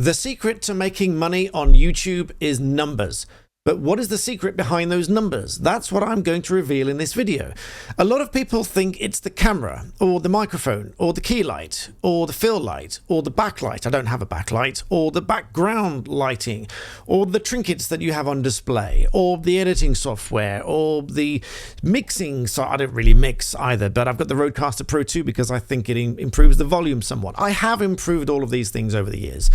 The secret to making money on YouTube is numbers. But what is the secret behind those numbers? That's what I'm going to reveal in this video. A lot of people think it's the camera, or the microphone, or the key light, or the fill light, or the backlight. I don't have a backlight, or the background lighting, or the trinkets that you have on display, or the editing software, or the mixing. So I don't really mix either, but I've got the Rodecaster Pro 2 because I think it improves the volume somewhat. I have improved all of these things over the years.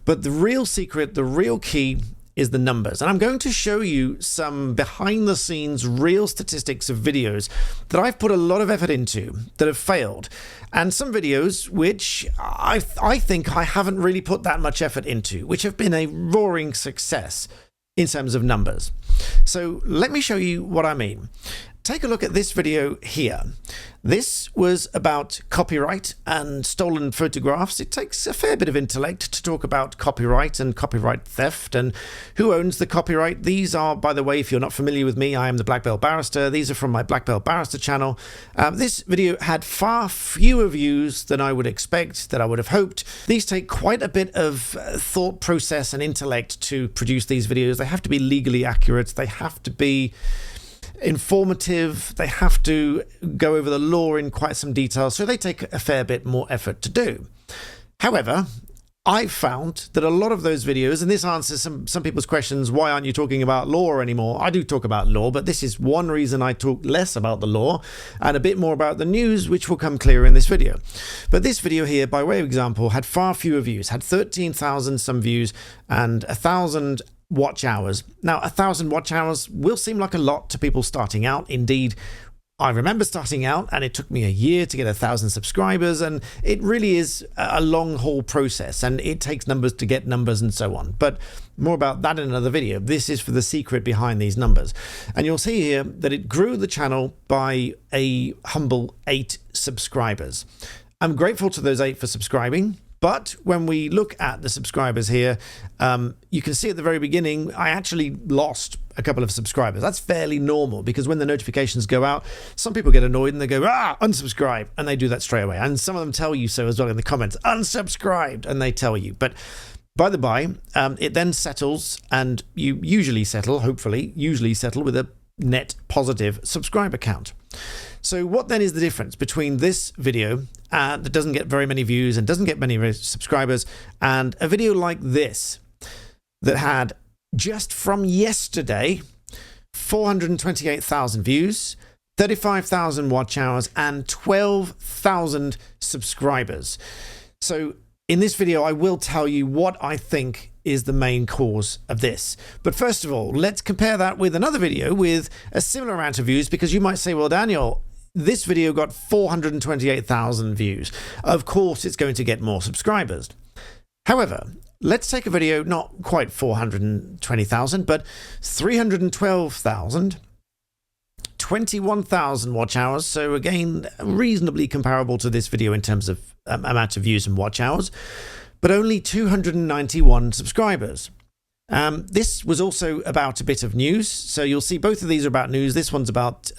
But the real secret, the real key, is the numbers. And I'm going to show you some behind the scenes real statistics of videos that I've put a lot of effort into that have failed, and some videos which I think I haven't really put that much effort into, which have been a roaring success in terms of numbers. So let me show you what I mean. Take a look at this video here. This was about copyright and stolen photographs. It takes a fair bit of intellect to talk about copyright and copyright theft and who owns the copyright. These are, by the way, if you're not familiar with me, I am the Black Belt Barrister. These are from my Black Belt Barrister channel. This video had far fewer views than I would expect, that I would have hoped. These take quite a bit of thought process and intellect to produce these videos. They have to be legally accurate. They have to be informative. They have to go over the law in quite some detail, so they take a fair bit more effort to do. However, I've found that a lot of those videos, and this answers some people's questions, why aren't you talking about law anymore? I do talk about law, but this is one reason I talk less about the law and a bit more about the news, which will come clear in this video. But this video here, by way of example, had far fewer views, had 13,000 some views and 1,000 watch hours. Now, 1,000 watch hours will seem like a lot to people starting out. Indeed, I remember starting out and it took me a year to get 1,000 subscribers, and it really is a long haul process, and it takes numbers to get numbers and so on. But more about that in another video. This is for the secret behind these numbers. And you'll see here that it grew the channel by a humble 8 subscribers. I'm grateful to those 8 for subscribing. But when we look at the subscribers here, you can see at the very beginning, I actually lost a couple of subscribers. That's fairly normal, because when the notifications go out, some people get annoyed and they go, unsubscribe, and they do that straight away. And some of them tell you so as well in the comments, unsubscribed, and they tell you. But by the by, it then settles, and you usually settle, hopefully, with a net positive subscriber count. So what then is the difference between this video that doesn't get very many views and doesn't get many subscribers, and a video like this that had, just from yesterday, 428,000 views, 35,000 watch hours, and 12,000 subscribers? So in this video, I will tell you what I think is the main cause of this. But first of all, let's compare that with another video with a similar amount of views, because you might say, well, Daniel, this video got 428,000 views. Of course, it's going to get more subscribers. However, let's take a video, not quite 420,000, but 312,000, 21,000 watch hours. So again, reasonably comparable to this video in terms of amount of views and watch hours, but only 291 subscribers. This was also about a bit of news. So you'll see both of these are about news. This one's about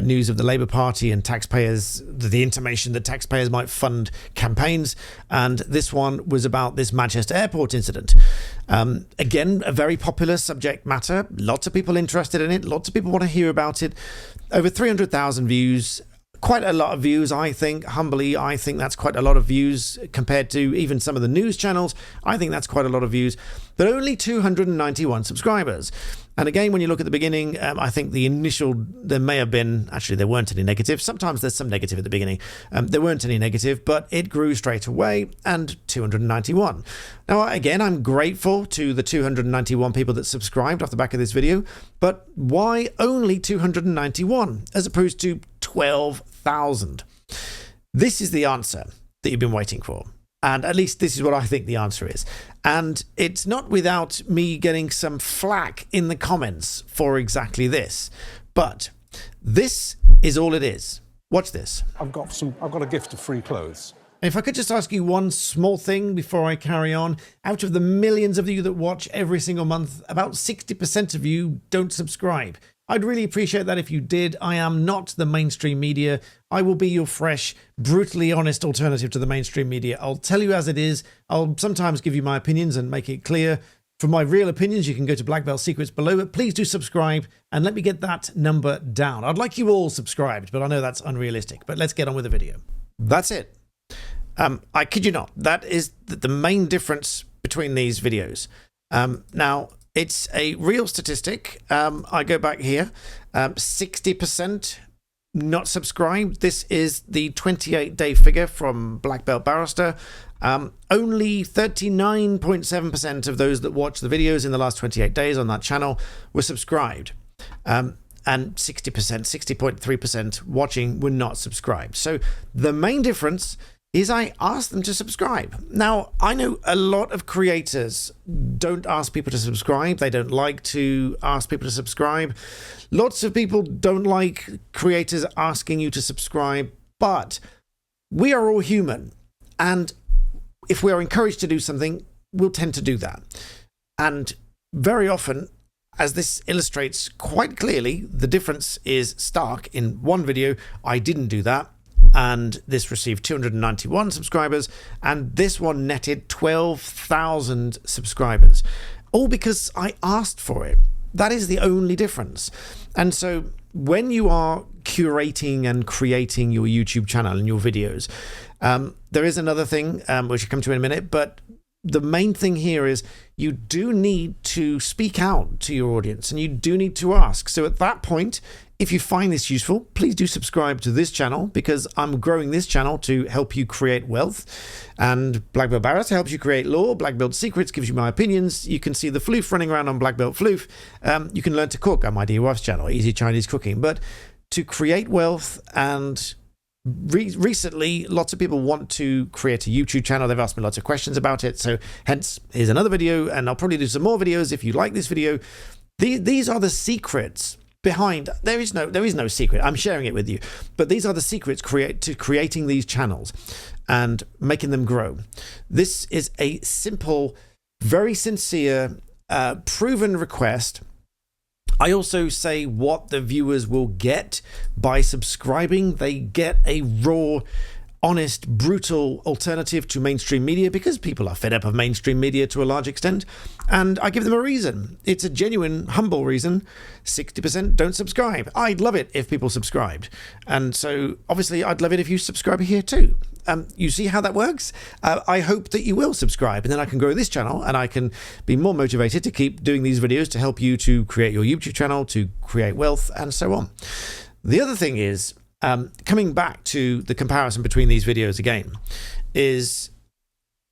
news of the Labour Party and taxpayers, the intimation that taxpayers might fund campaigns. And this one was about this Manchester airport incident. Again, a very popular subject matter. Lots of people interested in it. Lots of people want to hear about it. Over 300,000 views. Quite a lot of views, I think. Humbly, I think that's quite a lot of views compared to even some of the news channels. I think that's quite a lot of views, but only 291 subscribers. And again, when you look at the beginning, I think the initial, there may have been, actually there weren't any negative. Sometimes there's some negative at the beginning. There weren't any negative, but it grew straight away, and 291. Now, again, I'm grateful to the 291 people that subscribed off the back of this video, but why only 291 as opposed to 12,000? This is the answer that you've been waiting for. And at least this is what I think the answer is. And it's not without me getting some flack in the comments for exactly this. But this is all it is. Watch this. I've got a gift of free clothes. If I could just ask you one small thing before I carry on. Out of the millions of you that watch every single month, about 60% of you don't subscribe. I'd really appreciate that if you did. I am not the mainstream media. I will be your fresh, brutally honest alternative to the mainstream media. I'll tell you as it is. I'll sometimes give you my opinions and make it clear. For my real opinions, you can go to Black Belt Secrets below, but please do subscribe and let me get that number down. I'd like you all subscribed, but I know that's unrealistic. But let's get on with the video. That's it. I kid you not. That is the main difference between these videos. Now, it's a real statistic. I go back here. 60% not subscribed. This is the 28-day figure from Black Belt Barrister. Only 39.7% of those that watched the videos in the last 28 days on that channel were subscribed. And 60.3% watching were not subscribed. So the main difference is I asked them to subscribe. Now, I know a lot of creators don't ask people to subscribe. They don't like to ask people to subscribe. Lots of people don't like creators asking you to subscribe, but we are all human. And if we are encouraged to do something, we'll tend to do that. And very often, as this illustrates quite clearly, the difference is stark. In one video, I didn't do that, and this received 291 subscribers, and this one netted 12,000 subscribers, all because I asked for it. That is the only difference. And so when you are curating and creating your YouTube channel and your videos, there is another thing which I'll come to in a minute, but the main thing here is you do need to speak out to your audience and you do need to ask. So at that point, if you find this useful, please do subscribe to this channel, because I'm growing this channel to help you create wealth. And Black Belt Barrister helps you create law. Black Belt Secrets gives you my opinions. You can see the floof running around on Black Belt Floof. You can learn to cook on my dear wife's channel, Easy Chinese Cooking. But to create wealth, and recently lots of people want to create a YouTube channel. They've asked me lots of questions about it. So hence, here's another video, and I'll probably do some more videos if you like this video. These are the secrets behind. There is no secret. I'm sharing it with you, but these are the secrets to creating these channels and making them grow. This is a simple, very sincere, proven request. I also say what the viewers will get by subscribing. They get a raw, honest, brutal alternative to mainstream media, because people are fed up of mainstream media to a large extent, and I give them a reason. It's a genuine, humble reason. 60% don't subscribe. I'd love it if people subscribed, and so obviously I'd love it if you subscribe here too. You see how that works? I hope that you will subscribe, and then I can grow this channel and I can be more motivated to keep doing these videos to help you to create your YouTube channel, to create wealth, and so on. The other thing is, coming back to the comparison between these videos again, is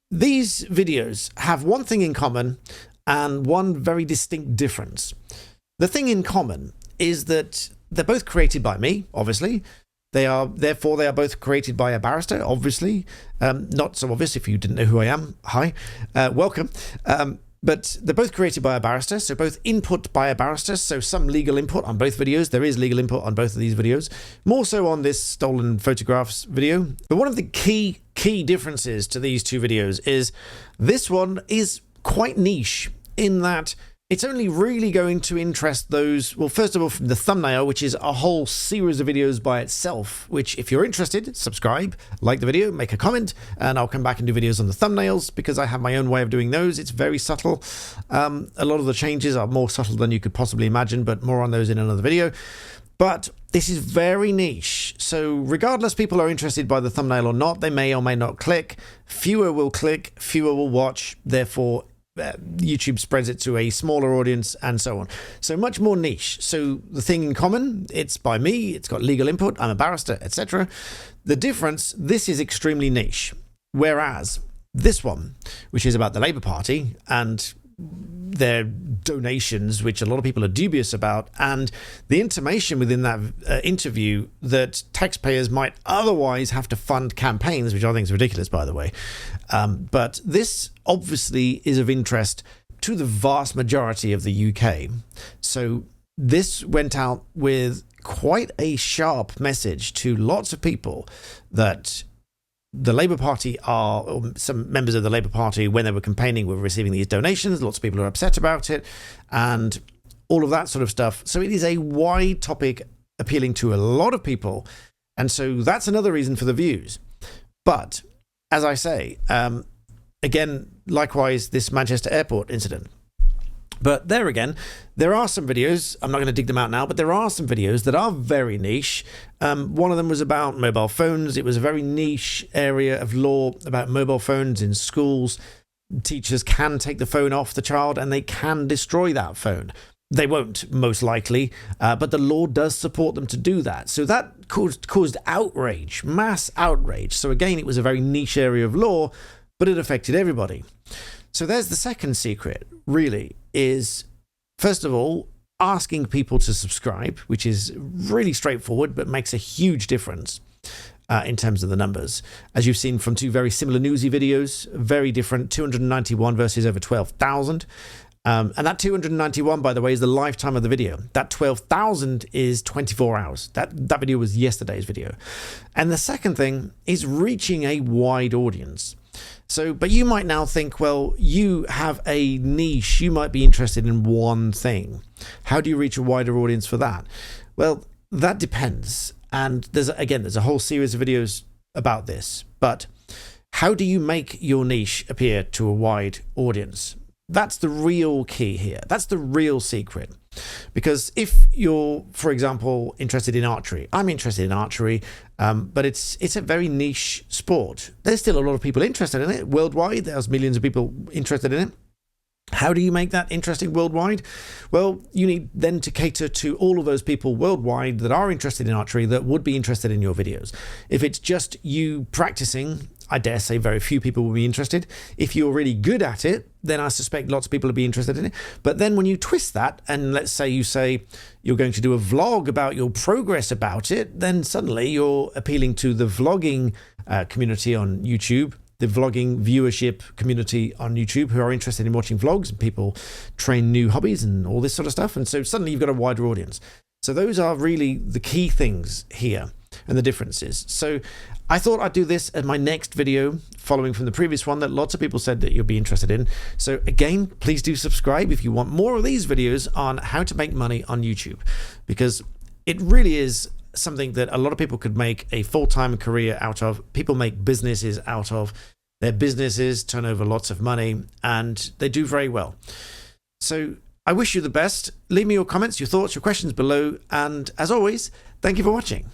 these videos have one thing in common and one very distinct difference. The thing in common is that they're both created by me, obviously. Therefore, they are both created by a barrister, obviously. Not so obvious if you didn't know who I am. Hi, welcome. But they're both created by a barrister, so both input by a barrister, so some legal input on both videos. There is legal input on both of these videos, more so on this stolen photographs video. But one of the key differences to these two videos is this one is quite niche in that it's only really going to interest those, well, first of all, from the thumbnail, which is a whole series of videos by itself, which if you're interested, subscribe, like the video, make a comment, and I'll come back and do videos on the thumbnails, because I have my own way of doing those. It's very subtle. A lot of the changes are more subtle than you could possibly imagine, but more on those in another video. But this is very niche. So regardless people are interested by the thumbnail or not, they may or may not click. Fewer will click, fewer will watch, therefore YouTube spreads it to a smaller audience, and so on. So much more niche. So the thing in common, it's by me, it's got legal input, I'm a barrister, etc. The difference, this is extremely niche. Whereas this one, which is about the Labour Party and their donations, which a lot of people are dubious about, and the intimation within that interview that taxpayers might otherwise have to fund campaigns, which I think is ridiculous, by the way. But this obviously is of interest to the vast majority of the UK. So this went out with quite a sharp message to lots of people that the Labour Party are, or some members of the Labour Party, when they were campaigning, were receiving these donations. Lots of people are upset about it. And all of that sort of stuff. So it is a wide topic appealing to a lot of people. And so that's another reason for the views. But as I say, again, likewise, this Manchester airport incident. But there again, there are some videos, I'm not going to dig them out now, but there are some videos that are very niche. One of them was about mobile phones. It was a very niche area of law about mobile phones in schools. Teachers can take the phone off the child and they can destroy that phone. They won't, most likely, but the law does support them to do that. So that caused outrage, mass outrage. So again, it was a very niche area of law, but it affected everybody. So there's the second secret, really, is, first of all, asking people to subscribe, which is really straightforward, but makes a huge difference in terms of the numbers. As you've seen from two very similar newsy videos, very different, 291 versus over 12,000. And that 291, by the way, is the lifetime of the video. That 12,000 is 24 hours. That video was yesterday's video. And the second thing is reaching a wide audience. So, but you might now think, well, you have a niche, you might be interested in one thing. How do you reach a wider audience for that? Well, that depends. And there's a whole series of videos about this. But how do you make your niche appear to a wide audience? That's the real key here. That's the real secret. Because if you're, for example, interested in archery, I'm interested in archery, but it's a very niche sport. There's still a lot of people interested in it worldwide. There's millions of people interested in it. How do you make that interesting worldwide? Well, you need then to cater to all of those people worldwide that are interested in archery that would be interested in your videos. If it's just you practicing, I dare say very few people will be interested. If you're really good at it, then I suspect lots of people will be interested in it. But then when you twist that, and let's say you say you're going to do a vlog about your progress about it, then suddenly you're appealing to the vlogging community on YouTube, the vlogging viewership community on YouTube who are interested in watching vlogs, and people train new hobbies and all this sort of stuff. And so suddenly you've got a wider audience. So those are really the key things here and the differences. So I thought I'd do this as my next video following from the previous one that lots of people said that you'll be interested in. So again, please do subscribe if you want more of these videos on how to make money on YouTube, because it really is something that a lot of people could make a full-time career out of. People make businesses out of. Their businesses turn over lots of money and they do very well. So I wish you the best. Leave me your comments, your thoughts, your questions below. And as always, thank you for watching.